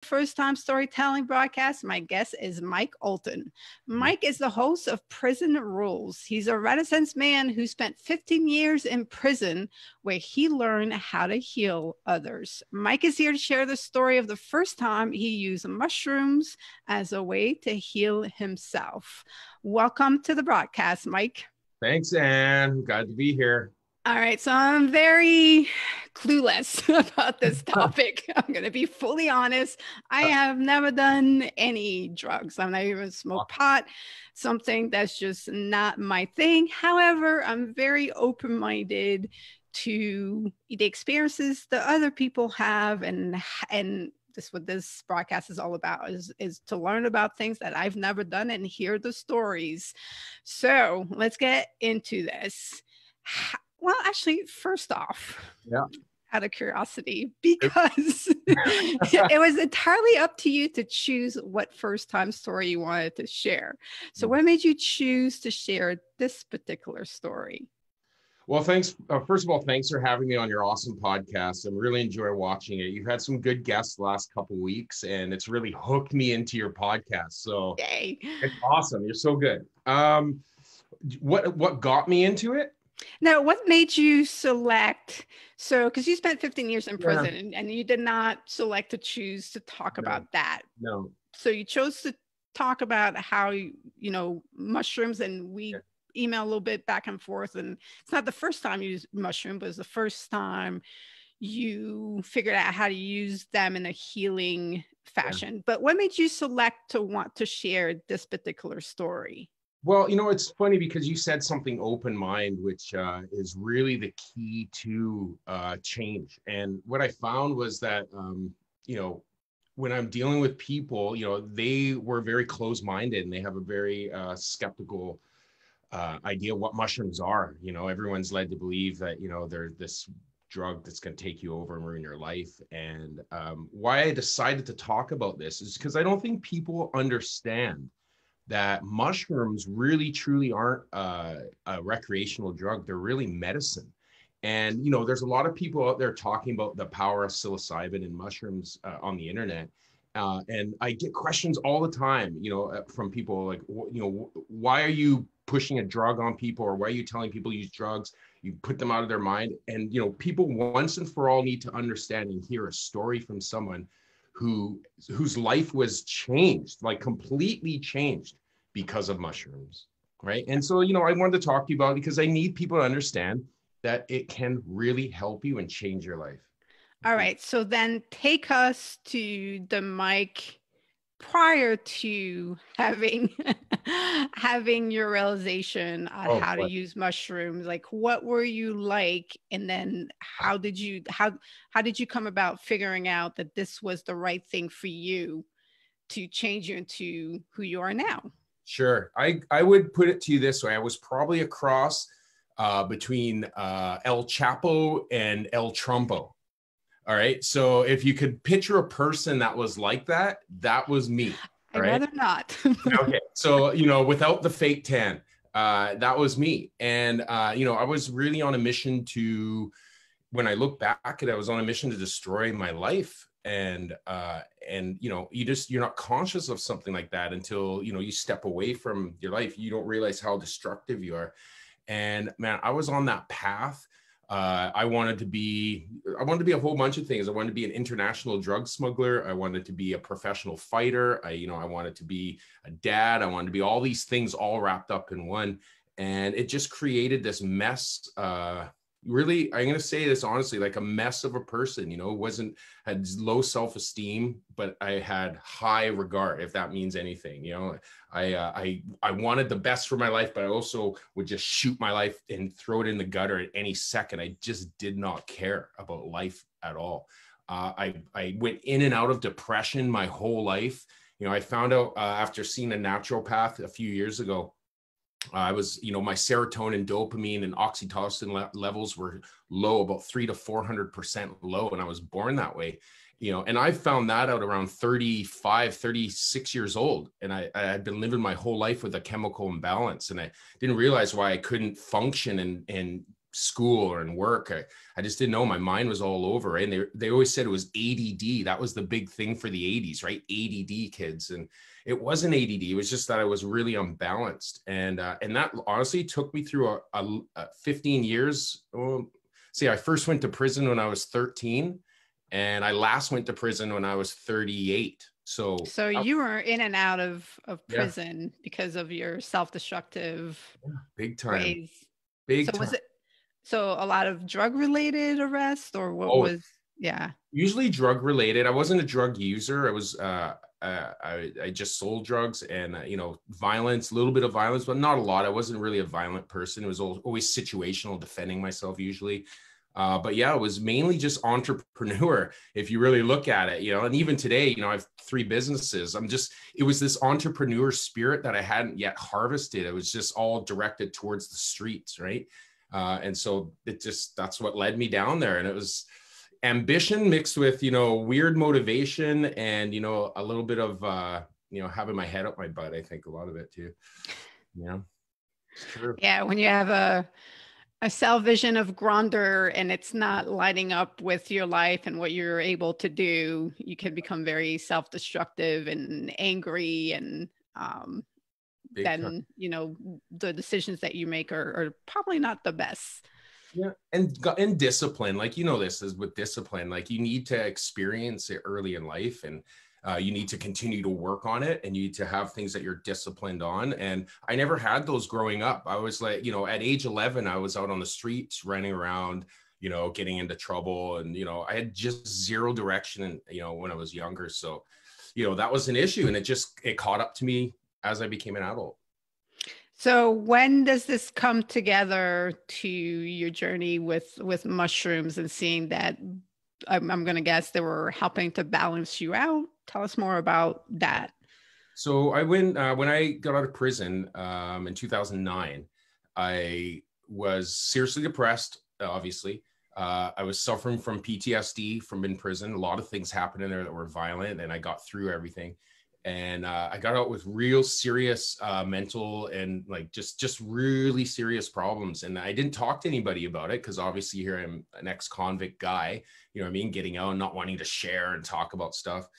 First time storytelling broadcast. My guest is Mike Oulton. Mike is the host of Prison Rules. He's a Renaissance man who spent 15 years in prison where he learned how to heal others. Mike is here to share the story of the first time he used mushrooms as a way to heal himself. Welcome to the broadcast, Mike. Thanks, Anne. Glad to be here. All right, so I'm very clueless about this topic. I'm going to be fully honest. I have never done any drugs. I've never even smoked pot, something that's just not my thing. However, I'm very open-minded to the experiences that other people have, and this what this broadcast is all about is to learn about things that I've never done and hear the stories. So let's get into this. Well, actually, first off, out of curiosity, because it was entirely up to you to choose what first time story you wanted to share. So what made you choose to share this particular story? Well, thanks. First of all, thanks for having me on your awesome podcast. I really enjoy watching it. You've had some good guests the last couple of weeks, and it's really hooked me into your podcast. So Yay. It's awesome. You're so good. What got me into it? Now, what made you select? So, because you spent 15 years in prison and you did not select to choose to talk about that. No. So you chose to talk about how, mushrooms, and we email a little bit back and forth. And it's not the first time you used mushroom, but it's the first time you figured out how to use them in a healing fashion. Yeah. But what made you select to want to share this particular story? Well, it's funny because you said something open mind, which is really the key to change. And what I found was that, when I'm dealing with people, they were very closed-minded and they have a very skeptical idea what mushrooms are. Everyone's led to believe that, they're this drug that's going to take you over and ruin your life. And why I decided to talk about this is because I don't think people understand that mushrooms really truly aren't a recreational drug. They're really medicine. And, there's a lot of people out there talking about the power of psilocybin and mushrooms on the internet. And I get questions all the time, from people like, why are you pushing a drug on people? Or why are you telling people to use drugs? You put them out of their mind. And, people once and for all need to understand and hear a story from someone whose life was changed, like completely changed because of mushrooms, right? And so, I wanted to talk to you about it because I need people to understand that it can really help you and change your life. All right. So then take us to the Mike prior to having your realization on how to use mushrooms. Like, what were you like? And then how did you come about figuring out that this was the right thing for you to change you into who you are now? Sure. I would put it to you this way. I was probably a cross between El Chapo and El Trumpo. All right. So if you could picture a person that was like that, that was me. I'd rather not. Okay. So, without the fake tan, that was me. And, I was really on a mission when I look back at it, I was on a mission to destroy my life. And you're not conscious of something like that until, you step away from your life. You don't realize how destructive you are. And man, I was on that path. I wanted to be a whole bunch of things. I wanted to be an international drug smuggler. I wanted to be a professional fighter. I wanted to be a dad. I wanted to be all these things all wrapped up in one. And it just created this mess. Really, I'm going to say this honestly, like a mess of a person, had low self-esteem, but I had high regard, if that means anything. I wanted the best for my life, but I also would just shoot my life and throw it in the gutter at any second. I just did not care about life at all. I went in and out of depression my whole life. I found out after seeing a naturopath a few years ago, I was, my serotonin, dopamine, and oxytocin levels were low, about 300 to 400% low. And I was born that way, and I found that out around 35, 36 years old. And I had been living my whole life with a chemical imbalance, and I didn't realize why I couldn't function and school or in work. I just didn't know. My mind was all over, right? And they always said it was ADD. That was the big thing for the 80s, right? ADD kids. And it wasn't ADD. It was just that I was really unbalanced. And that honestly took me through a 15 years. Well, see, I first went to prison when I was 13, and I last went to prison when I was 38. So you were in and out of yeah, prison because of your self-destructive big time, ways. big So time. was it a lot of drug related arrests, or what Oh, was, yeah. usually drug related. I wasn't a drug user. I was I just sold drugs and violence, a little bit of violence, but not a lot. I wasn't really a violent person. It was always situational, defending myself usually. But yeah, it was mainly just entrepreneur. If you really look at it, and even today, I have 3 businesses. It was this entrepreneur spirit that I hadn't yet harvested. It was just all directed towards the streets, right? And so that's what led me down there. And it was ambition mixed with, weird motivation and, a little bit of, having my head up my butt. I think a lot of it too. Yeah, it's true. Yeah. When you have a self vision of grandeur and it's not lining up with your life and what you're able to do, you can become very self-destructive and angry. And then, the decisions that you make are probably not the best. Yeah. And discipline, like, this is with discipline, like you need to experience it early in life, and you need to continue to work on it, and you need to have things that you're disciplined on. And I never had those growing up. I was like, at age 11, I was out on the streets running around, getting into trouble. And, I had just zero direction, when I was younger. So, that was an issue, and it caught up to me as I became an adult. So when does this come together to your journey with mushrooms and seeing that I'm going to guess they were helping to balance you out? Tell us more about that. So I went, when I got out of prison in 2009, I was seriously depressed, obviously. I was suffering from PTSD from in prison. A lot of things happened in there that were violent, and I got through everything. And I got out with real serious mental and like just really serious problems. And I didn't talk to anybody about it because obviously here I'm an ex-convict guy, you know what I mean, getting out and not wanting to share and talk about stuff.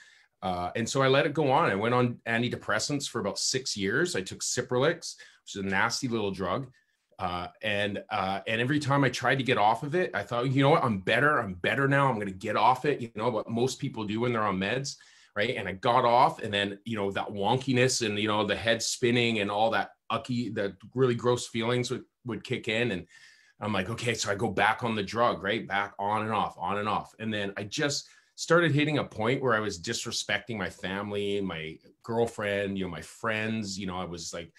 And so I let it go on. I went on antidepressants for about 6 years. I took Cipralex, which is a nasty little drug. And every time I tried to get off of it, I thought, you know what, I'm better now. I'm going to get off it. You know what most people do when they're on meds. Right. And I got off, and then, that wonkiness and, the head spinning and all that that really gross feelings would kick in. And I'm like, okay, so I go back on the drug, right? Back on and off, on and off. And then I just started hitting a point where I was disrespecting my family, my girlfriend, my friends. I was like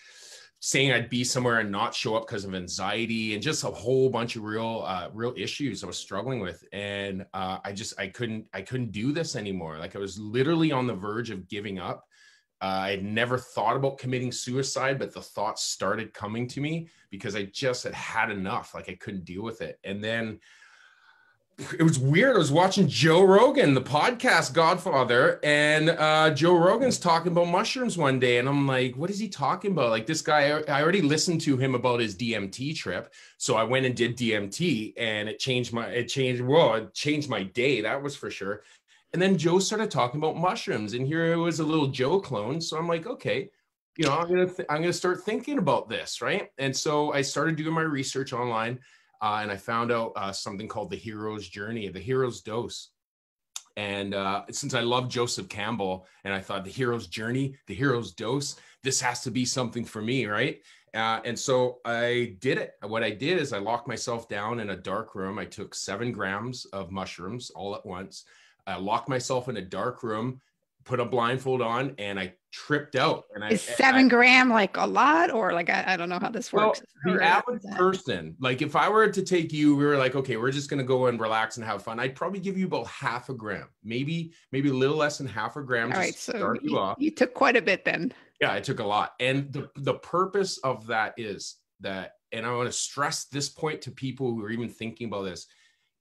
saying I'd be somewhere and not show up because of anxiety and just a whole bunch of real issues I was struggling with. And I couldn't do this anymore. Like I was literally on the verge of giving up. I had never thought about committing suicide, but the thoughts started coming to me because I just had enough. Like I couldn't deal with it. And then it was weird. I was watching Joe Rogan, the podcast Godfather, and Joe Rogan's talking about mushrooms one day. And I'm like, what is he talking about? Like this guy, I already listened to him about his DMT trip. So I went and did DMT, and it changed my day. That was for sure. And then Joe started talking about mushrooms, and here it was a little Joe clone. So I'm like, okay, I'm going to start thinking about this. Right. And so I started doing my research online. And I found out something called the hero's journey, the hero's dose. And since I love Joseph Campbell, and I thought the hero's journey, the hero's dose, this has to be something for me, right? And so I did it. What I did is I locked myself down in a dark room. I took 7 grams of mushrooms all at once. I locked myself in a dark room, put a blindfold on, and I tripped out. And is 7 gram like a lot, or like I don't know how this works? Well, the average person, like if I were to take you, we were like, okay, we're just gonna go and relax and have fun. I'd probably give you about half a gram, maybe a little less than half a gram. All right, so you took quite a bit then. Yeah, I took a lot, and the purpose of that is that, and I want to stress this point to people who are even thinking about this,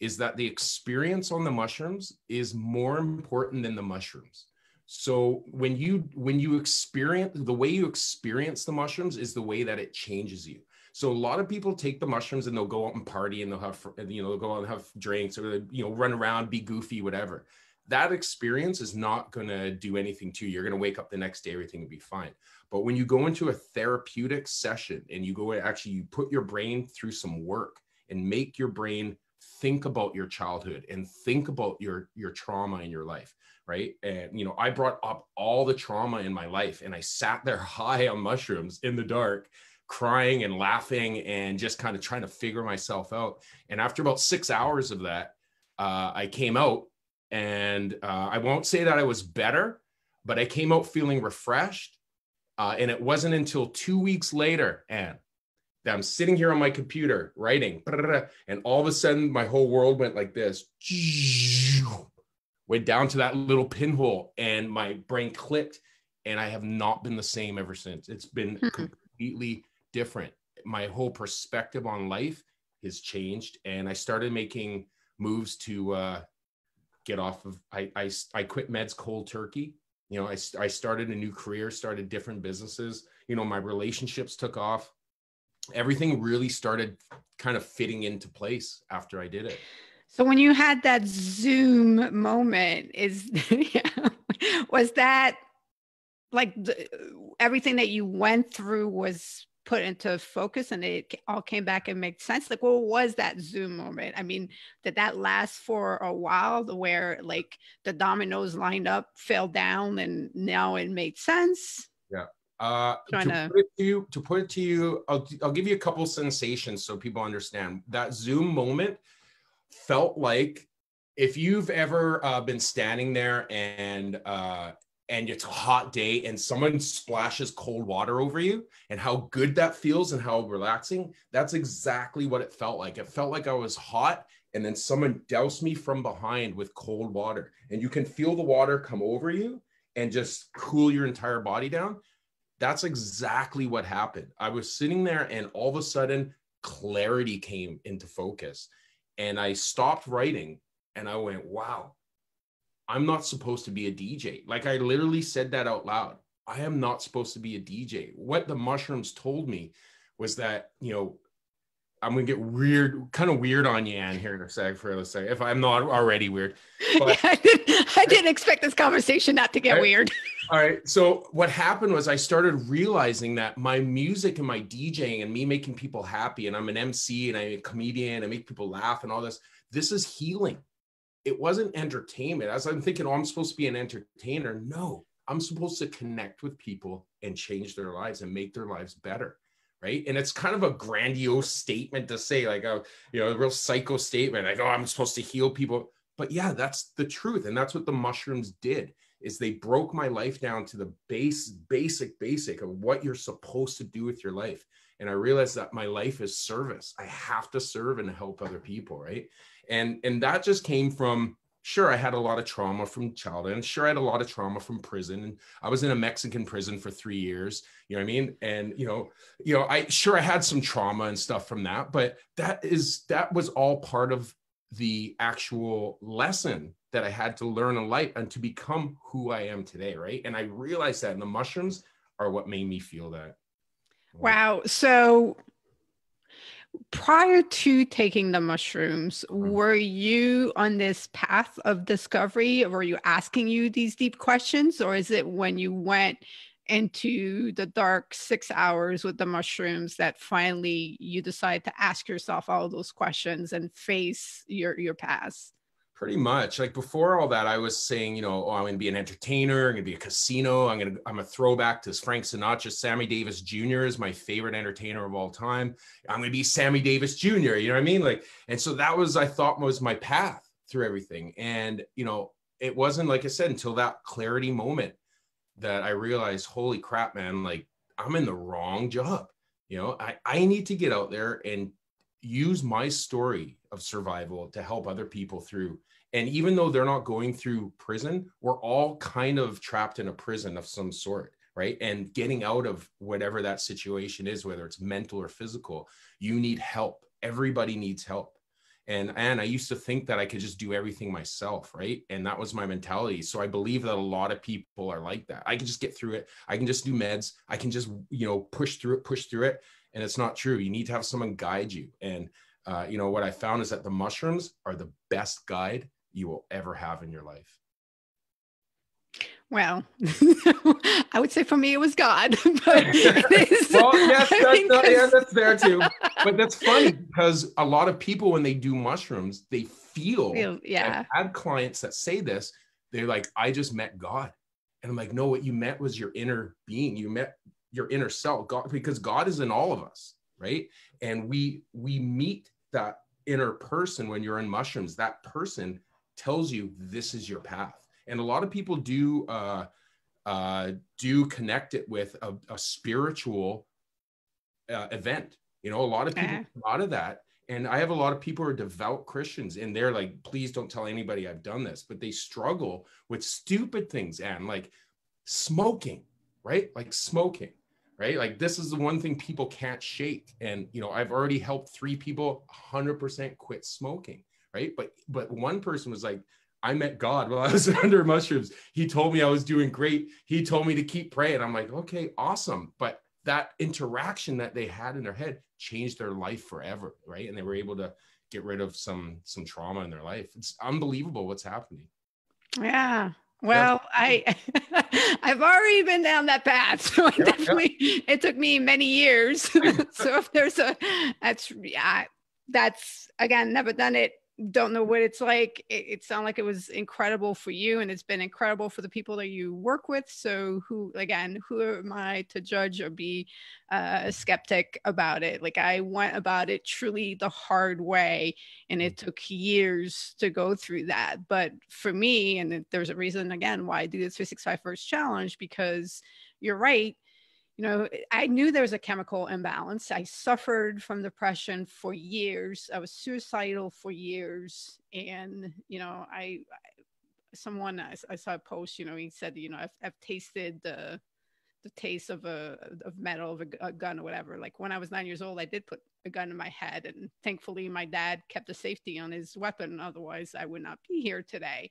is that the experience on the mushrooms is more important than the mushrooms. So when you experience, the way you experience the mushrooms is the way that it changes you. So a lot of people take the mushrooms and they'll go out and party and they'll have, they'll go out and have drinks or, run around, be goofy, whatever. That experience is not going to do anything to you. You're going to wake up the next day, everything will be fine. But when you go into a therapeutic session and you go and actually you put your brain through some work and make your brain think about your childhood and think about your trauma in your life, right? And, I brought up all the trauma in my life and I sat there high on mushrooms in the dark, crying and laughing and just kind of trying to figure myself out. And after about 6 hours of that, I came out and I won't say that I was better, but I came out feeling refreshed. And it wasn't until 2 weeks later, Anne, that I'm sitting here on my computer writing, and all of a sudden my whole world went like this, went down to that little pinhole and my brain clicked and I have not been the same ever since. It's been completely different. My whole perspective on life has changed and I started making moves to get off of, I quit meds cold turkey. I started a new career, started different businesses, my relationships took off. Everything really started kind of fitting into place after I did it. So when you had that Zoom moment, was that like everything that you went through was put into focus and it all came back and made sense? Like, what was that Zoom moment? I mean, did that last for a while where like the dominoes lined up, fell down, and now it made sense? Yeah. To put it to you, I'll give you a couple sensations so people understand. That Zoom moment felt like if you've ever been standing there and it's a hot day and someone splashes cold water over you and how good that feels and how relaxing, that's exactly what it felt like. It felt like I was hot and then someone doused me from behind with cold water and you can feel the water come over you and just cool your entire body down. That's exactly what happened. I was sitting there and all of a sudden clarity came into focus and I stopped writing and I went, wow, I'm not supposed to be a DJ. Like I literally said that out loud. I am not supposed to be a DJ. What the mushrooms told me was that, I'm going to get kind of weird on you, Anne, here in a sec, if I'm not already weird. But, yeah, I didn't expect this conversation not to get weird. All right. So what happened was I started realizing that my music and my DJing and me making people happy, and I'm an MC and I'm a comedian, I make people laugh and all this is healing. It wasn't entertainment. As I'm thinking, I'm supposed to be an entertainer. No, I'm supposed to connect with people and change their lives and make their lives better. Right. And it's kind of a grandiose statement to say, like, a real psycho statement, like, oh, I'm supposed to heal people. But yeah, that's the truth. And that's what the mushrooms did, is they broke my life down to the basic of what you're supposed to do with your life. And I realized that my life is service. I have to serve and help other people. Right. And that just came from, sure, I had a lot of trauma from childhood, and sure, I had a lot of trauma from prison. And I was in a Mexican prison for 3 years, you know what I mean? And, I had some trauma and stuff from that, but that was all part of the actual lesson that I had to learn in life and to become who I am today, right? And I realized that, and the mushrooms are what made me feel that. Wow. So prior to taking the mushrooms, were you on this path of discovery? Were you asking you these deep questions? Or is it when you went into the dark 6 hours with the mushrooms that finally you decide to ask yourself all those questions and face your past? Pretty much. Like before all that, I was saying, I'm going to be an entertainer. I'm going to be a casino. I'm a throwback to Frank Sinatra. Sammy Davis Jr. is my favorite entertainer of all time. I'm going to be Sammy Davis Jr. You know what I mean? And so that was, I thought, was my path through everything. And, it wasn't, like I said, until that clarity moment that I realized, holy crap, man, like I'm in the wrong job. I need to get out there and use my story of survival to help other people through. And even though they're not going through prison, we're all kind of trapped in a prison of some sort, right? And getting out of whatever that situation is, whether it's mental or physical, you need help. Everybody needs help. And I used to think that I could just do everything myself, right? And that was my mentality. So I believe that a lot of people are like that. I can just get through it. I can just do meds. I can just, push through it. And it's not true. You need to have someone guide you. And, you know, what I found is that the mushrooms are the best guide you will ever have in your life. Well, I would say for me, it was God. But it is, well, yes, that's there too. But that's funny because a lot of people, when they do mushrooms, they feel, yeah. I've had clients that say this, they're like, I just met God. And I'm like, no, what you met was your inner being. You met your inner self, God, because God is in all of us, right? And we meet that inner person when you're in mushrooms. That person tells you this is your path. And a lot of people do connect it with a spiritual event. You know, a lot of people come out of that. And I have a lot of people who are devout Christians, and they're like, please don't tell anybody I've done this. But they struggle with stupid things, and like smoking, right? Like smoking, right? Like this is the one thing people can't shake. And, you know, I've already helped 3 people 100% quit smoking, right? But one person was like, I met God while I was under mushrooms. He told me I was doing great. He told me to keep praying. I'm like, okay, awesome. But that interaction that they had in their head changed their life forever, right? And they were able to get rid of some trauma in their life. It's unbelievable what's happening. Yeah. Well, I've already been down that path. So it took me many years. So if there's that's again, never done it. Don't know what it's like. It sounded like it was incredible for you, and it's been incredible for the people that you work with. So who am I to judge or be a skeptic about it? Like I went about it truly the hard way, and it took years to go through that. But for me, and there's a reason again why I do the 365 First Challenge, because you're right. You know, I knew there was a chemical imbalance. I suffered from depression for years. I was suicidal for years. And, you know, I saw a post, you know, he said, you know, I've tasted the taste of metal, of a gun or whatever. Like when I was 9 years old, I did put a gun in my head, and thankfully my dad kept the safety on his weapon. Otherwise I would not be here today.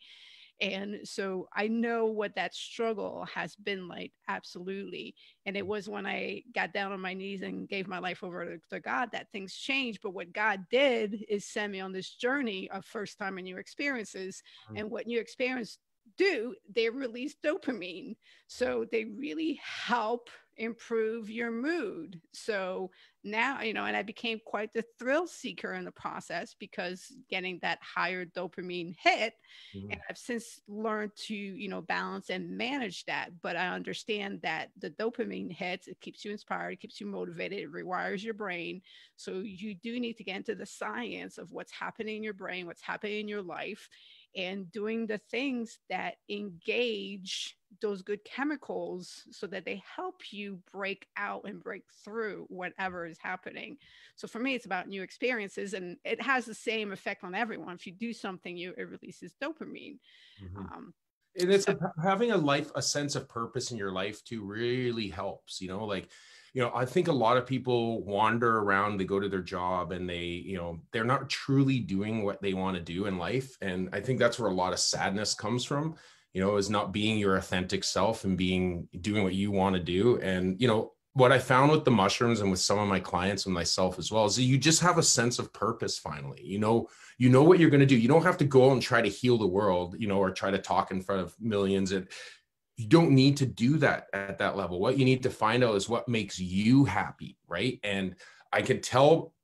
And so I know what that struggle has been like, absolutely. And it was when I got down on my knees and gave my life over to God that things changed. But what God did is send me on this journey of first time and new experiences. And what new experiences do, they release dopamine. So they really help improve your mood. So now, you know, and I became quite the thrill seeker in the process, because getting that higher dopamine hit. And I've since learned to, you know, balance and manage that. But I understand that the dopamine hits, it keeps you inspired, it keeps you motivated, it rewires your brain. So you do need to get into the science of what's happening in your brain, what's happening in your life, and doing the things that engage those good chemicals so that they help you break out and break through whatever is happening. So for me, it's about new experiences, and it has the same effect on everyone. If you do something, it releases dopamine. And it's having a sense of purpose in your life too really helps, you know, like, you know, I think a lot of people wander around, they go to their job and they, you know, they're not truly doing what they want to do in life. And I think that's where a lot of sadness comes from, you know, is not being your authentic self and doing what you want to do. And, you know, what I found with the mushrooms and with some of my clients and myself as well is that you just have a sense of purpose finally. You know what you're going to do. You don't have to go and try to heal the world, you know, or try to talk in front of millions. And you don't need to do that at that level. What you need to find out is what makes you happy, right? And I can tell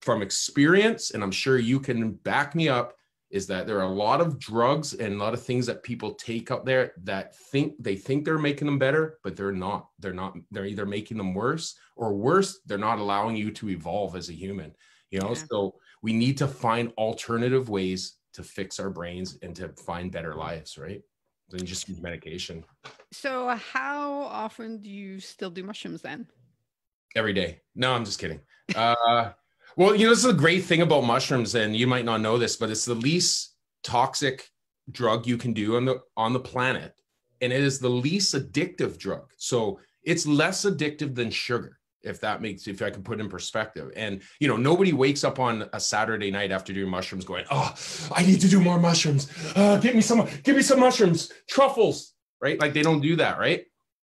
from experience, and I'm sure you can back me up, is that there are a lot of drugs and a lot of things that people take out there that think they're making them better, but they're not. They're either making them worse, or worse, they're not allowing you to evolve as a human, you know? Yeah. So we need to find alternative ways to fix our brains and to find better lives, right? Than just use medication. So how often do you still do mushrooms then? Every day. No, I'm just kidding. Well, you know, this is a great thing about mushrooms, and you might not know this, but it's the least toxic drug you can do on the planet. And it is the least addictive drug. So it's less addictive than sugar, if I can put it in perspective. And, you know, nobody wakes up on a Saturday night after doing mushrooms going, oh, I need to do more mushrooms. Give me some mushrooms, truffles, right? Like they don't do that, right?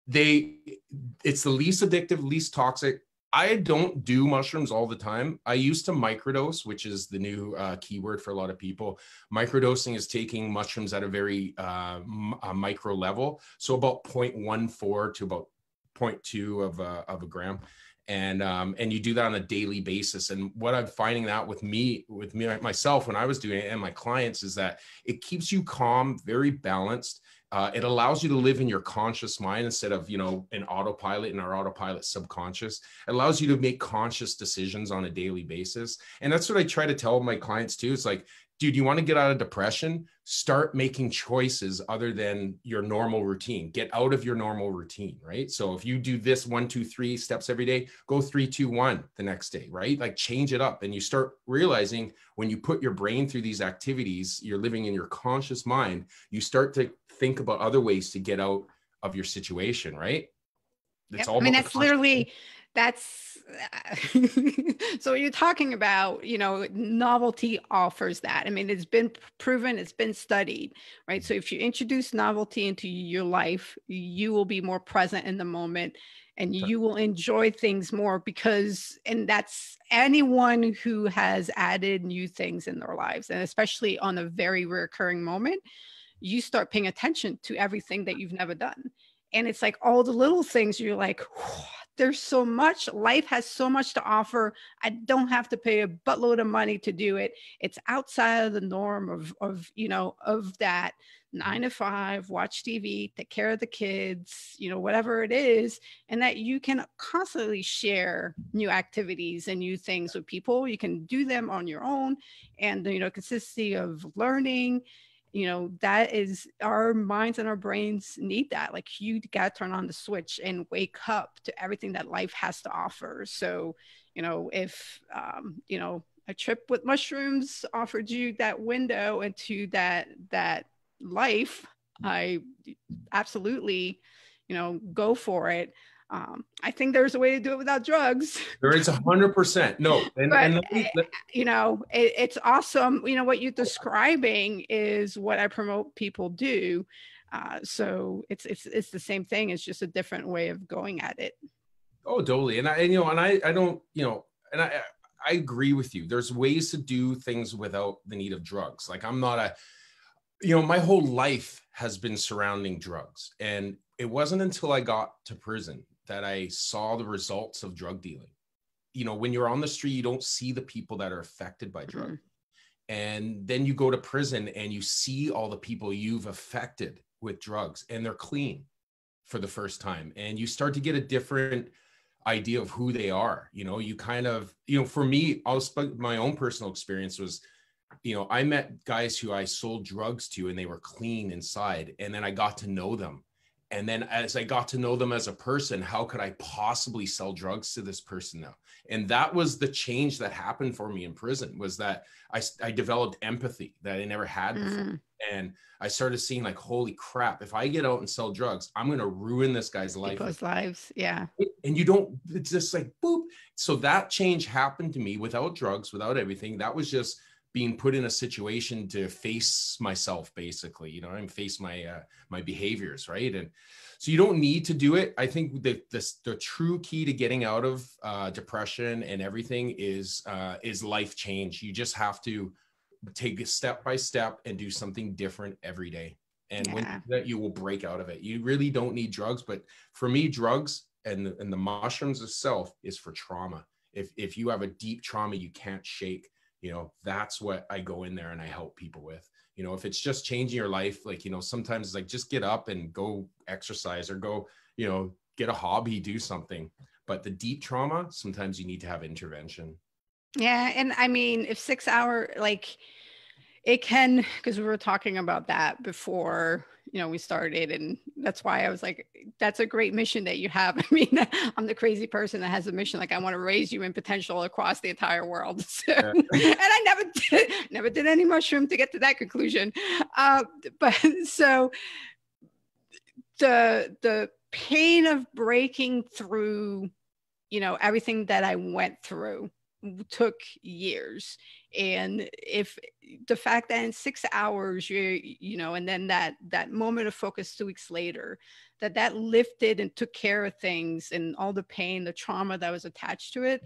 It's the least addictive, least toxic. I don't do mushrooms all the time. I used to microdose, which is the new keyword for a lot of people. Microdosing is taking mushrooms at a very micro level. So about 0.14 to about zero point 0.2 of a gram. And you do that on a daily basis. And what I'm finding out with me myself when I was doing it and my clients is that it keeps you calm, very balanced. It allows you to live in your conscious mind instead of, you know, an autopilot in our autopilot subconscious. It allows you to make conscious decisions on a daily basis. And that's what I try to tell my clients too. It's like, dude, you want to get out of depression? Start making choices other than your normal routine. Get out of your normal routine, right? So if you do this 1, 2, 3 steps every day, go 3, 2, 1 the next day, right? Like change it up. And you start realizing when you put your brain through these activities, you're living in your conscious mind, you start to think about other ways to get out of your situation, right? It's Yep. all I mean, about that's literally, that's so you're talking about, you know, novelty offers that. I mean, it's been proven, it's been studied, right? So if you introduce novelty into your life, you will be more present in the moment and you will enjoy things more because, and that's anyone who has added new things in their lives, and especially on a very recurring moment, you start paying attention to everything that you've never done. And it's like all the little things you're like, there's so much, life has so much to offer. I don't have to pay a buttload of money to do it. It's outside of the norm of, you know, of that 9 to 5, watch TV, take care of the kids, you know, whatever it is. And that you can constantly share new activities and new things with people. You can do them on your own. And, you know, consistency of learning, you know, that is, our minds and our brains need that. Like you got to turn on the switch and wake up to everything that life has to offer. So, you know, if you know, a trip with mushrooms offered you that window into that life, I absolutely, you know, go for it. I think there's a way to do it without drugs. There is 100%. No. But And you know, it's awesome. You know, what you're describing is what I promote people do. So it's the same thing. It's just a different way of going at it. oh, totally. You know, and I don't, you know, and I agree with you. There's ways to do things without the need of drugs. Like I'm not a, you know, my whole life has been surrounding drugs. And it wasn't until I got to prison that I saw the results of drug dealing. You know, when you're on the street, you don't see the people that are affected by drugs. And then you go to prison and you see all the people you've affected with drugs and they're clean for the first time. And you start to get a different idea of who they are. You know, you kind of, you know, for me, my own personal experience was, you know, I met guys who I sold drugs to and they were clean inside. And then I got to know them. And then as I got to know them as a person, how could I possibly sell drugs to this person now? And that was the change that happened for me in prison, was that I developed empathy that I never had before. And I started seeing like, holy crap, if I get out and sell drugs, I'm going to ruin this guy's life. People's lives. Yeah. And you don't, it's just like, boop. So that change happened to me without drugs, without everything. That was just being put in a situation to face myself, basically, you know, and face my my behaviors, right? And so you don't need to do it. I think the true key to getting out of depression and everything is life change. You just have to take it step by step and do something different every day. And when you do that, you will break out of it. You really don't need drugs, but for me, drugs and the mushrooms itself is for trauma. If you have a deep trauma you can't shake, you know, that's what I go in there and I help people with. You know, if it's just changing your life, like, you know, sometimes it's like, just get up and go exercise or go, you know, get a hobby, do something. But the deep trauma, sometimes you need to have intervention. Yeah. And I mean, if 6 hour, like it can, because we were talking about that before, you know, we started, and that's why I was like, that's a great mission that you have. I mean, I'm the crazy person that has a mission. Like I want to raise you in potential across the entire world. So, and I never did any mushroom to get to that conclusion. But so the pain of breaking through, you know, everything that I went through took years. And if the fact that in 6 hours you know, and then that moment of focus 2 weeks later, that lifted and took care of things, and all the pain, the trauma that was attached to it,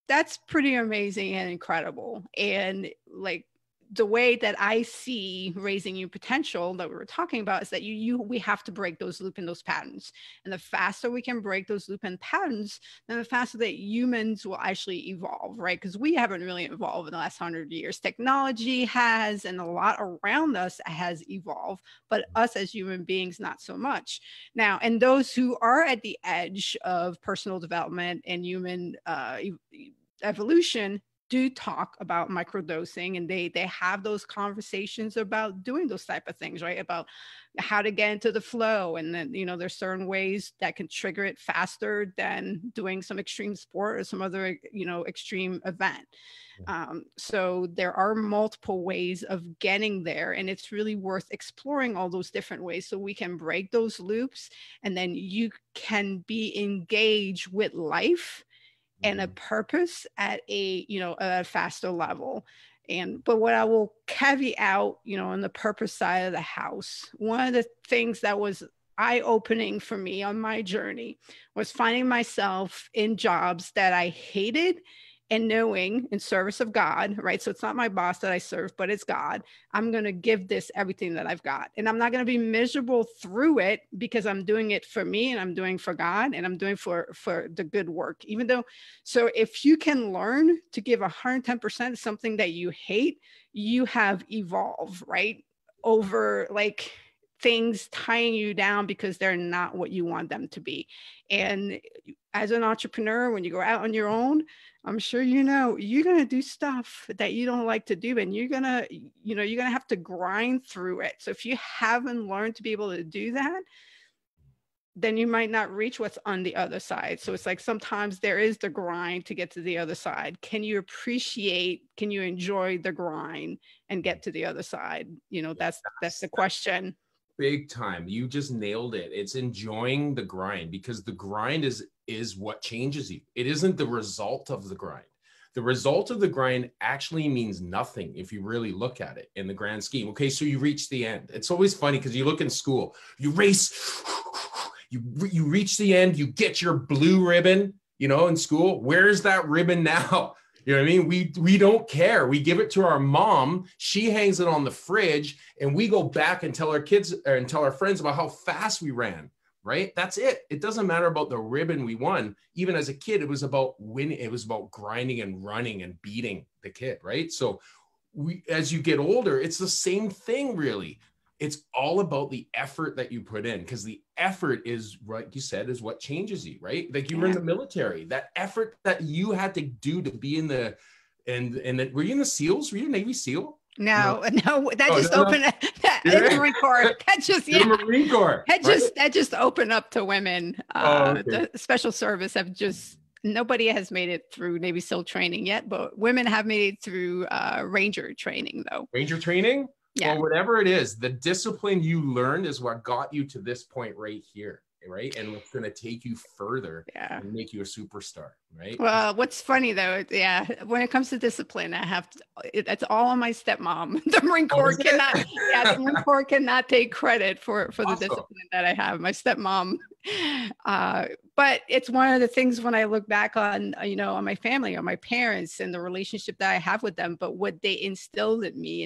that's pretty amazing and incredible. And like, the way that I see raising your potential that we were talking about is that we have to break those loop and those patterns. And the faster we can break those loop and patterns, then the faster that humans will actually evolve, right? Because we haven't really evolved in the last 100 years. Technology has, and a lot around us has evolved, but us as human beings, not so much. Now, and those who are at the edge of personal development and human evolution do talk about microdosing, and they have those conversations about doing those type of things, right? About how to get into the flow. And then, there's certain ways that can trigger it faster than doing some extreme sport or some other, extreme event. So there are multiple ways of getting there, and it's really worth exploring all those different ways so we can break those loops, and then you can be engaged with life and a purpose at a faster level. But what I will caveat out, on the purpose side of the house, one of the things that was eye-opening for me on my journey was finding myself in jobs that I hated, and knowing in service of God, right? So it's not my boss that I serve, but it's God. I'm going to give this everything that I've got. And I'm not going to be miserable through it, because I'm doing it for me, and I'm doing for God, and I'm doing for the good work. Even though, so if you can learn to give 110% something that you hate, you have evolved, right? Over like things tying you down because they're not what you want them to be. And as an entrepreneur, when you go out on your own, I'm sure you're going to do stuff that you don't like to do, and you're going to have to grind through it. So if you haven't learned to be able to do that, then you might not reach what's on the other side. So it's like, sometimes there is the grind to get to the other side. Can you enjoy the grind and get to the other side? That's the question. Big time. You just nailed it. It's enjoying the grind, because the grind is what changes you. It isn't the result of the grind. The result of the grind actually means nothing if you really look at it in the grand scheme. Okay, so you reach the end. It's always funny because you look in school, you race, you reach the end, you get your blue ribbon, in school. Where's that ribbon now? You know what I mean? We don't care. We give it to our mom. She hangs it on the fridge, and we go back and tell our kids and tell our friends about how fast we ran, right? That's it. It doesn't matter about the ribbon we won. Even as a kid, it was about winning. It was about grinding and running and beating the kid, right? So as you get older, it's the same thing, really. It's all about the effort that you put in, because the effort is, like you said, is what changes you, right? Like you were in the military, that effort that you had to do to be in the, and were you in the SEALs? Were you a Navy SEAL? No, that just opened the Marine Corps. That just, the Marine Corps. That just opened up to women. Okay. The special service nobody has made it through Navy SEAL training yet, but women have made it through Ranger training, though. Ranger training? Yeah. Well, whatever it is, the discipline you learned is what got you to this point right here, right? And what's going to take you further and make you a superstar, right? Well, what's funny though, when it comes to discipline, it's all on my stepmom. The Marine Corps the Marine Corps cannot take credit for the discipline that I have. My stepmom. But it's one of the things when I look back on, on my family, on my parents, and the relationship that I have with them, but what they instilled in me,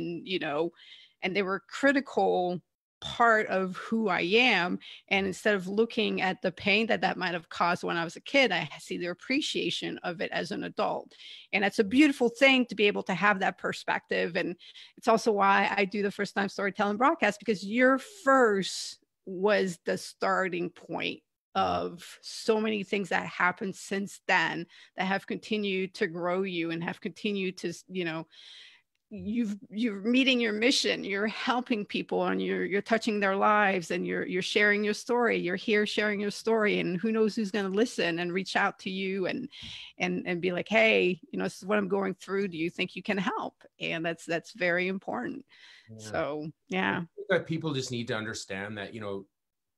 and they were critical part of who I am. And instead of looking at the pain that might have caused when I was a kid, I see the appreciation of it as an adult. And that's a beautiful thing to be able to have that perspective. And it's also why I do the first time storytelling broadcast, because your first was the starting point of so many things that happened since then that have continued to grow you and have continued to, you're meeting your mission, you're helping people, and you're touching their lives, and you're sharing your story. You're here sharing your story, and who knows who's going to listen and reach out to you and be like, hey, this is what I'm going through. Do you think you can help? And that's very important. So, yeah. I think that people just need to understand that,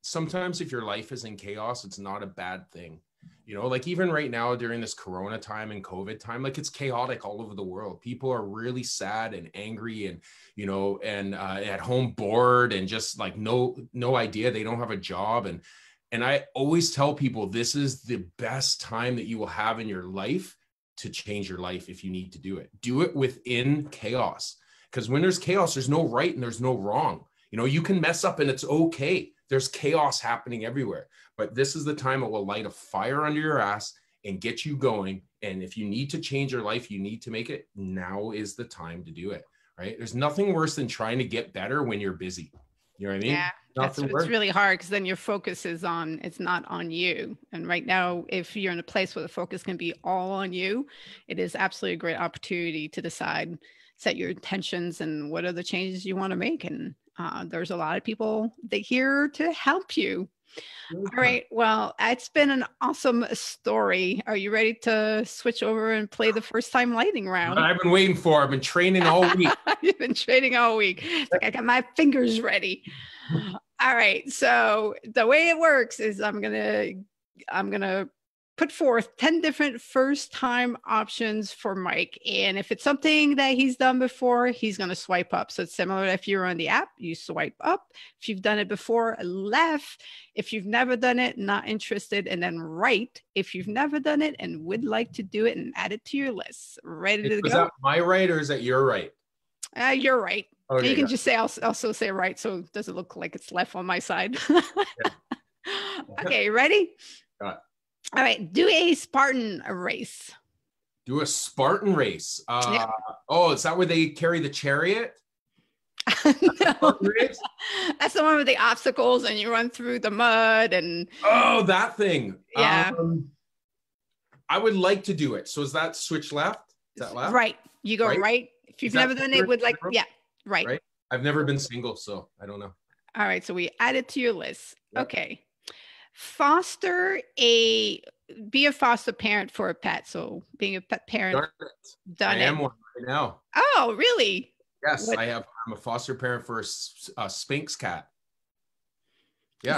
sometimes if your life is in chaos, it's not a bad thing. You know, like even right now during this Corona time and COVID time, like it's chaotic all over the world. People are really sad and angry and, you know, and at home bored and just like no idea. They don't have a job. And I always tell people this is the best time that you will have in your life to change your life if you need to do it. Do it within chaos. Because when there's chaos, there's no right and there's no wrong. You know, you can mess up and it's okay. There's chaos happening everywhere. But this is the time it will light a fire under your ass and get you going. And if you need to change your life, you need to make it. Now is the time to do it, right? There's nothing worse than trying to get better when you're busy. You know what I mean? Yeah, it's really hard because then your focus is on, it's not on you. And right now, if you're in a place where the focus can be all on you, it is absolutely a great opportunity to decide, set your intentions and what are the changes you want to make. And there's a lot of people that here to help you. All right. Well, it's been an awesome story. Are you ready to switch over and play the first time lightning round? I've been waiting for. I've been training all week. You've been training all week. It's like I got my fingers ready. All right. So the way it works is I'm gonna put forth 10 different first time options for Mike. And if it's something that he's done before, he's going to swipe up. So it's similar. If you're on the app, you swipe up. If you've done it before, left. If you've never done it, not interested, and then right. If you've never done it and would like to do it and add it to your list. Ready to go? Is that my right or is that your right? You're right. Okay, you can just say, I'll also say right. So it doesn't look like it's left on my side. Okay. Ready? Got it. All right, do a Spartan race. Do a Spartan race. Yeah. Oh, is that where they carry the chariot? No. That's the one with the obstacles and you run through the mud and. Oh, that thing. Yeah. I would like to do it. So is that switch left? Is that left? Right. You go right. If you've never done it, would like, yeah, right. I've never been single, so I don't know. All right, so we add it to your list. Yep. Okay. Be a foster parent for a pet. So being a pet parent. I am one right now. Oh, really? Yes, I'm a foster parent for a Sphinx cat. Yeah,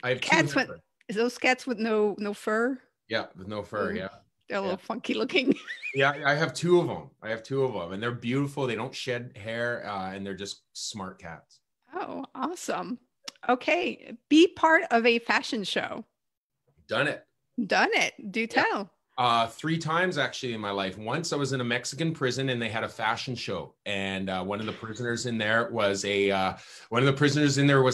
I have cats with. Is those cats with no fur? Yeah, with no fur. Yeah, they're a little funky looking. Yeah, I have two of them. And they're beautiful. They don't shed hair, and they're just smart cats. Oh, awesome. Okay, be part of a fashion show. Done it. Do tell. 3 times actually in my life. Once I was in a Mexican prison and they had a fashion show, and one of the prisoners in there was a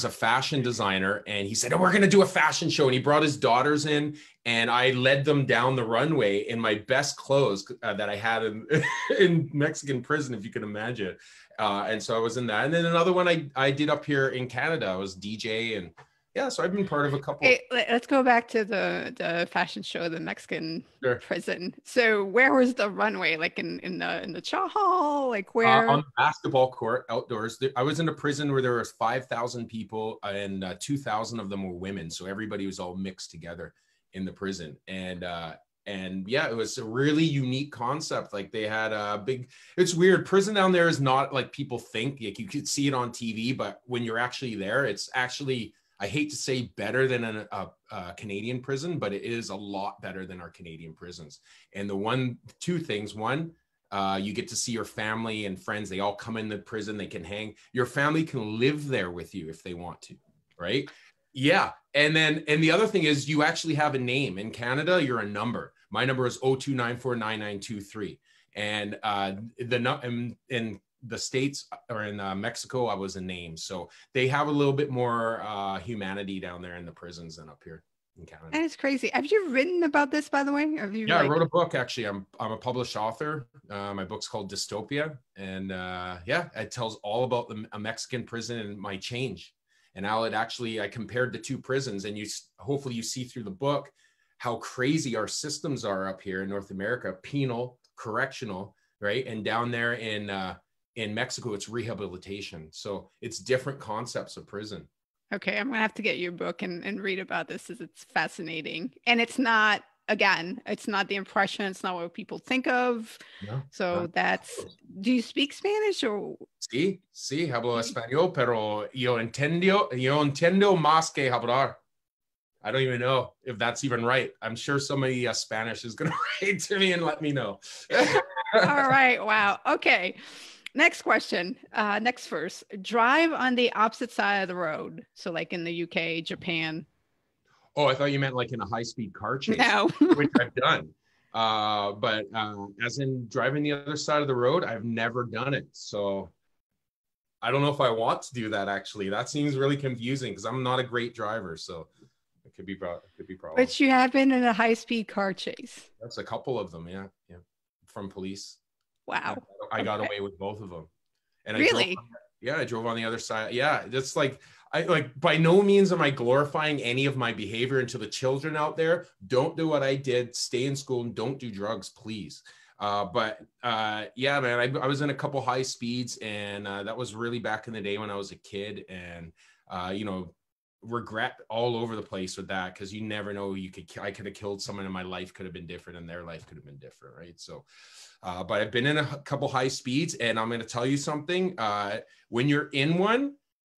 fashion designer, and he said, "Oh, we're going to do a fashion show," and he brought his daughters in, and I led them down the runway in my best clothes that I had in Mexican prison, if you can imagine. And so I was in that, and then another one I did up here in Canada. I was DJ and. Yeah, so I've been part of a couple. Hey, let's go back to the fashion show, the Mexican prison. So where was the runway? Like in the chow hall? Like where? On the basketball court, outdoors. I was in a prison where there was 5,000 people, and 2,000 of them were women. So everybody was all mixed together in the prison. And yeah, it was a really unique concept. Like they had it's weird. Prison down there is not like people think. Like you could see it on TV, but when you're actually there, it's actually, I hate to say better than a Canadian prison, but it is a lot better than our Canadian prisons. And two things. One, you get to see your family and friends. They all come in the prison. They can hang. Your family can live there with you if they want to, right? Yeah. And the other thing is you actually have a name. In Canada, you're a number. My number is 02949923. And in the States or in Mexico, I was a name. So they have a little bit more humanity down there in the prisons than up here in Canada. And it's crazy. Have you written about this, by the way? I wrote a book, actually. I'm a published author. My book's called Dystopia. And it tells all about a Mexican prison and my change. And how I compared the 2 prisons, and hopefully you see through the book how crazy our systems are up here in North America, penal, correctional, right? And down there in Mexico, it's rehabilitation. So it's different concepts of prison. Okay, I'm gonna have to get your book and read about this, as it's fascinating. And it's not, again, it's not the impression, it's not what people think of. No, so do you speak Spanish or? Sí, hablo español, pero yo entiendo más que hablar. I don't even know if that's even right. I'm sure somebody Spanish is going to write to me and let me know. All right. Wow. Okay. Next question. Next verse. Drive on the opposite side of the road. So like in the UK, Japan. Oh, I thought you meant like in a high-speed car chase, No. which I've done. But as in driving the other side of the road, I've never done it. So I don't know if I want to do that, actually. That seems really confusing because I'm not a great driver. So it could be problem. But you have been in a high-speed car chase. That's a couple of them, yeah. From police. Wow. I got away with both of them. And really? I drove on the other side. Yeah, it's like by no means am I glorifying any of my behavior. And to the children out there, don't do what I did. Stay in school and don't do drugs, please. Yeah, man, I was in a couple high speeds, and that was really back in the day when I was a kid, and regret all over the place with that, because you never know, I could have killed someone, and my life could have been different and their life could have been different, right? So but I've been in a couple high speeds, and I'm going to tell you something. When you're in one,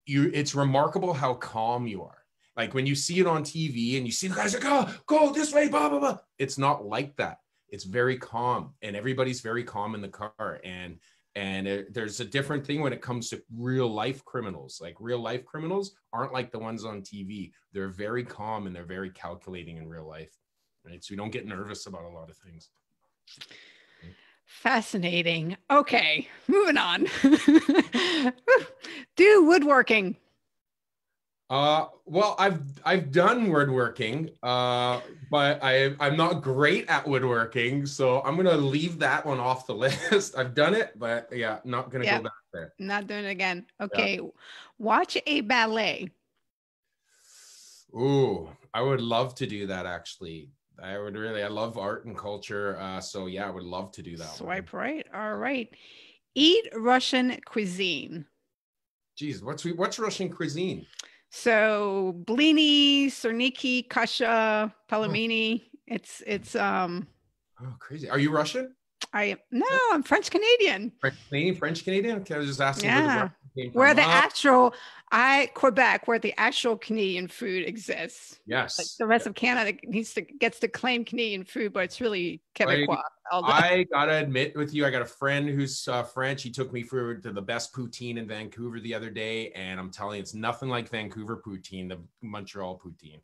it's remarkable how calm you are. Like when you see it on TV and you see the guys like, go this way, blah, blah, blah. It's not like that. It's very calm, and everybody's very calm in the car. And there's a different thing when it comes to real life criminals. Like real life criminals aren't like the ones on TV. They're very calm and they're very calculating in real life, right? So you don't get nervous about a lot of things. Fascinating. Okay, moving on. Do woodworking. Well, I've done woodworking, but I'm not great at woodworking, so I'm gonna leave that one off the list. I've done it, but yeah, not gonna go back there. Not doing it again. Okay, watch a ballet. Ooh, I would love to do that, actually. I love art and culture. So yeah, I would love to do that. Swipe right. All right. Eat Russian cuisine. Geez, what's Russian cuisine? So blini, serniki, kasha, pelmeni. It's Oh, crazy. Are you Russian? No, I'm French Canadian. French Canadian? Okay, I was just asking where the actual Quebec, where the actual Canadian food exists. Yes. Like the rest of Canada gets to claim Canadian food, but it's really Quebecois. I gotta admit with you, I got a friend who's French. He took me to the best poutine in Vancouver the other day, and I'm telling you, it's nothing like Vancouver poutine, the Montreal poutine.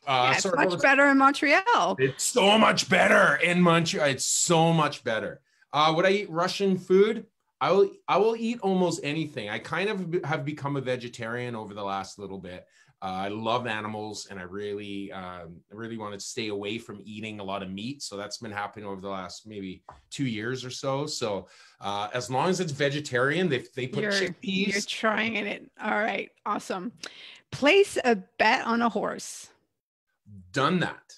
It's much better in Montreal. It's so much better in Montreal. It's so much better. Would I eat Russian food? I will eat almost anything. I kind of have become a vegetarian over the last little bit. I love animals, and I really want to stay away from eating a lot of meat. So that's been happening over the last maybe 2 years or so. So as long as it's vegetarian, they put chickpeas. You're trying it. All right, awesome. Place a bet on a horse. Done that.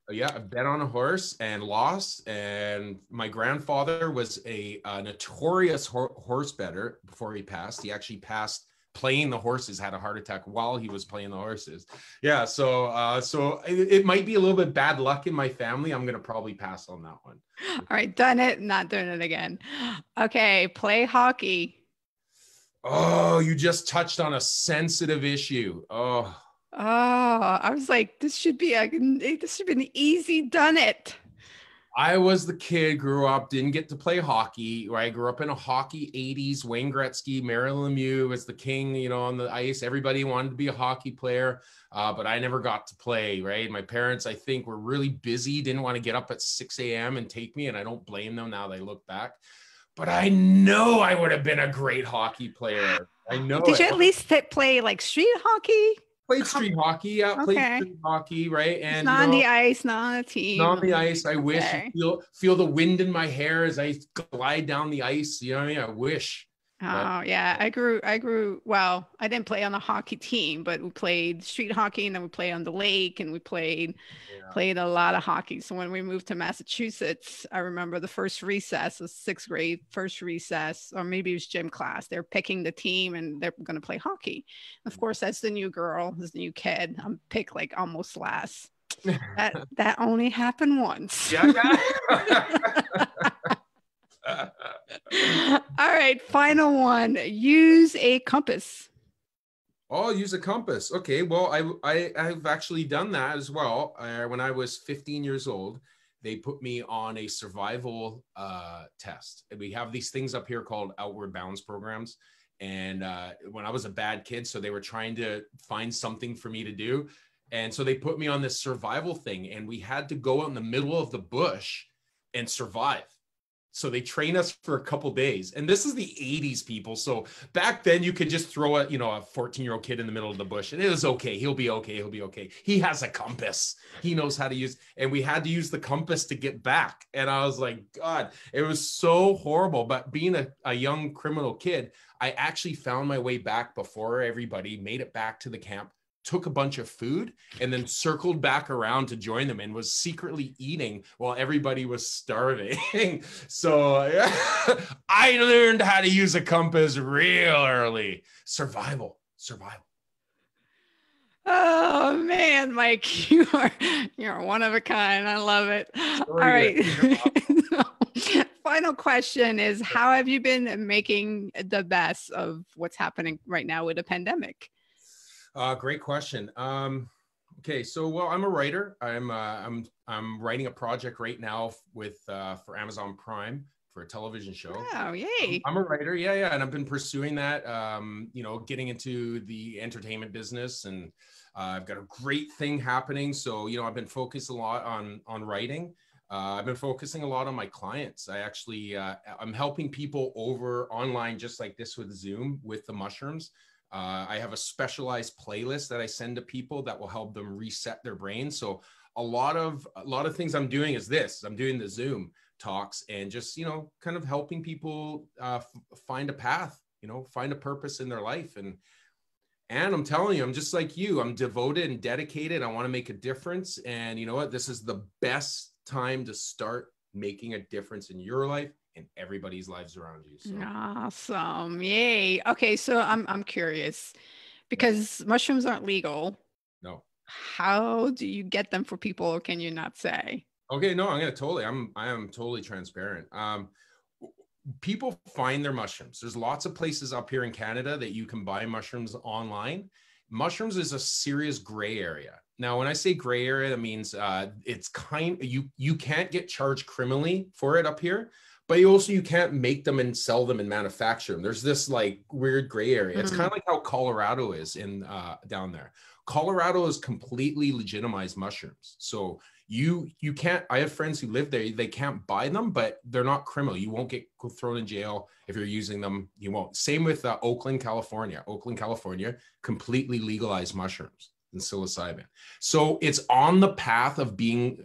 Yeah, I bet on a horse and lost. And my grandfather was a notorious horse bettor before he passed. He actually passed playing the horses, had a heart attack while he was playing the horses. Yeah, so it might be a little bit bad luck in my family. I'm gonna probably pass on that one. All right, done it, not doing it again. Okay, play hockey. Oh, you just touched on a sensitive issue. Oh, I was like, this should be an easy done it. I was the kid, grew up, didn't get to play hockey. Right? I grew up in a hockey 80s. Wayne Gretzky, Mario Lemieux was the king, on the ice. Everybody wanted to be a hockey player, but I never got to play, right? My parents, I think, were really busy, didn't want to get up at 6 a.m. and take me, and I don't blame them now they look back. But I know I would have been a great hockey player. I know. Did you at least play like street hockey? Played street hockey, yeah. Okay. Played street hockey, right? And not on the ice, not on a team. Not on the ice. I wish feel the wind in my hair as I glide down the ice. You know what I mean? I wish. Oh yeah, I grew. Well, I didn't play on the hockey team, but we played street hockey, and then we played on the lake, and we played a lot of hockey. So when we moved to Massachusetts, I remember the first recess was 6th grade, first recess, or maybe it was gym class. They're picking the team, and they're going to play hockey. Of course, that's the new girl, as the new kid. I'm picked like almost last. That only happened once. Yeah. All right, final one. Use a compass. Oh, use a compass. Okay, well, I've actually done that as well. When I was 15 years old, they put me on a survival test. And we have these things up here called outward bounds programs. And when I was a bad kid, so they were trying to find something for me to do. And so they put me on this survival thing, and we had to go out in the middle of the bush and survive. So they train us for a couple days. And this is the 80s, people. So back then you could just throw a 14-year-old kid in the middle of the bush and it was okay. He'll be okay. He'll be okay. He has a compass. He knows how to use, and we had to use the compass to get back. And I was like, God, it was so horrible. But being a young criminal kid, I actually found my way back before everybody, made it back to the camp, took a bunch of food, and then circled back around to join them and was secretly eating while everybody was starving. So yeah, I learned how to use a compass real early. Survival. Oh man, Mike, you're one of a kind. I love it. All right. Final question is, how have you been making the best of what's happening right now with the pandemic? Great question. Okay, so well, I'm a writer. I'm writing a project right now with for Amazon Prime for a television show. Oh, yay! I'm a writer, yeah, and I've been pursuing that. Getting into the entertainment business, and I've got a great thing happening. So I've been focused a lot on writing. I've been focusing a lot on my clients. I'm helping people over online, just like this with Zoom, with the mushrooms. I have a specialized playlist that I send to people that will help them reset their brain. So a lot of things I'm doing is this. I'm doing the Zoom talks and just, kind of helping people find a path, find a purpose in their life. And I'm telling you, I'm just like you. I'm devoted and dedicated. I want to make a difference. And you know what? This is the best time to start making a difference in your life and everybody's lives around you. So. Awesome. Yay. Okay. So I'm curious because mushrooms aren't legal. No. How do you get them for people, or can you not say? Okay. No, I am totally transparent. People find their mushrooms. There's lots of places up here in Canada that you can buy mushrooms online. Mushrooms is a serious gray area. Now, when I say gray area, that means it's you can't get charged criminally for it up here. But you can't make them and sell them and manufacture them. There's this like weird gray area. It's kind of like how Colorado is in down there. Colorado is completely legitimized mushrooms. So you can't, I have friends who live there, they can't buy them, but they're not criminal. You won't get thrown in jail if you're using them. You won't. Same with Oakland, California. Oakland, California, completely legalized mushrooms and psilocybin. So it's on the path of being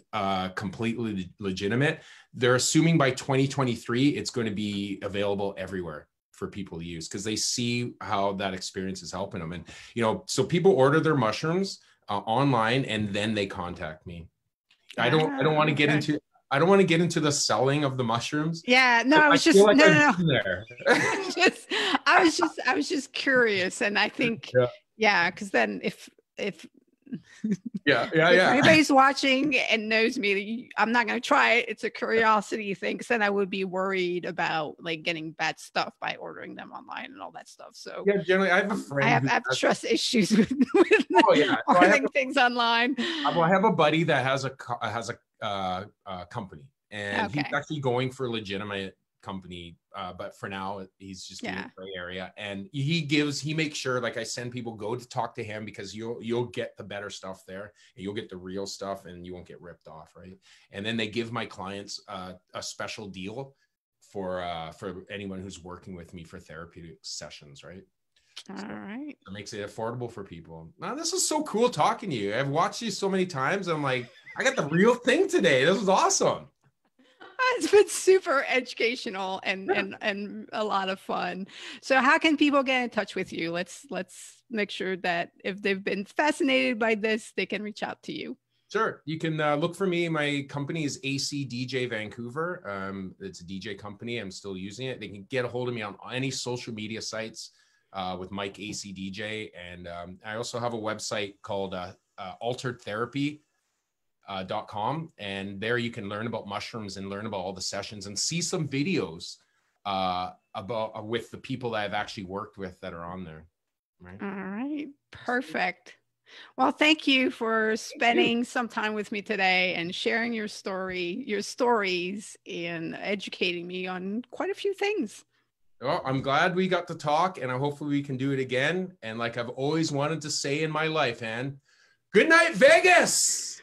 completely legitimate. They're assuming by 2023, it's going to be available everywhere for people to use because they see how that experience is helping them. And, so people order their mushrooms online and then they contact me. I don't want to get into, I don't want to get into the selling of the mushrooms. Yeah, no, I was just, like no. I was just curious. And I think, because then if if anybody's watching and knows me, I'm not going to try it. It's a curiosity thing. Because then I would be worried about like getting bad stuff by ordering them online and all that stuff. So yeah, generally I have a friend. I have trust issues with ordering things online. I have a buddy that has a company, and he's actually going for a legitimate company, but for now he's just in the gray area, and he makes sure, like, I send people, go to talk to him because you'll get the better stuff there and you'll get the real stuff and you won't get ripped off, right? And then they give my clients a special deal for anyone who's working with me for therapeutic sessions, right? All right. It makes it affordable for people. Now, this is so cool talking to you. I've watched you so many times. I'm like, I got the real thing today. This was awesome. It's been super educational and a lot of fun. So how can people get in touch with you? Let's make sure that if they've been fascinated by this, they can reach out to you. Sure. You can look for me. My company is AC DJ Vancouver. It's a DJ company. I'm still using it. They can get a hold of me on any social media sites with Mike AC DJ. And I also have a website called alteredtherapy.com, and there you can learn about mushrooms and learn about all the sessions and see some videos about with the people that I've actually worked with that are on there. Right. All right. Perfect. Well, thank you for spending some time with me today and sharing your stories, and educating me on quite a few things. Well, I'm glad we got to talk, and hopefully we can do it again. And like I've always wanted to say in my life, Anne, good night, Vegas.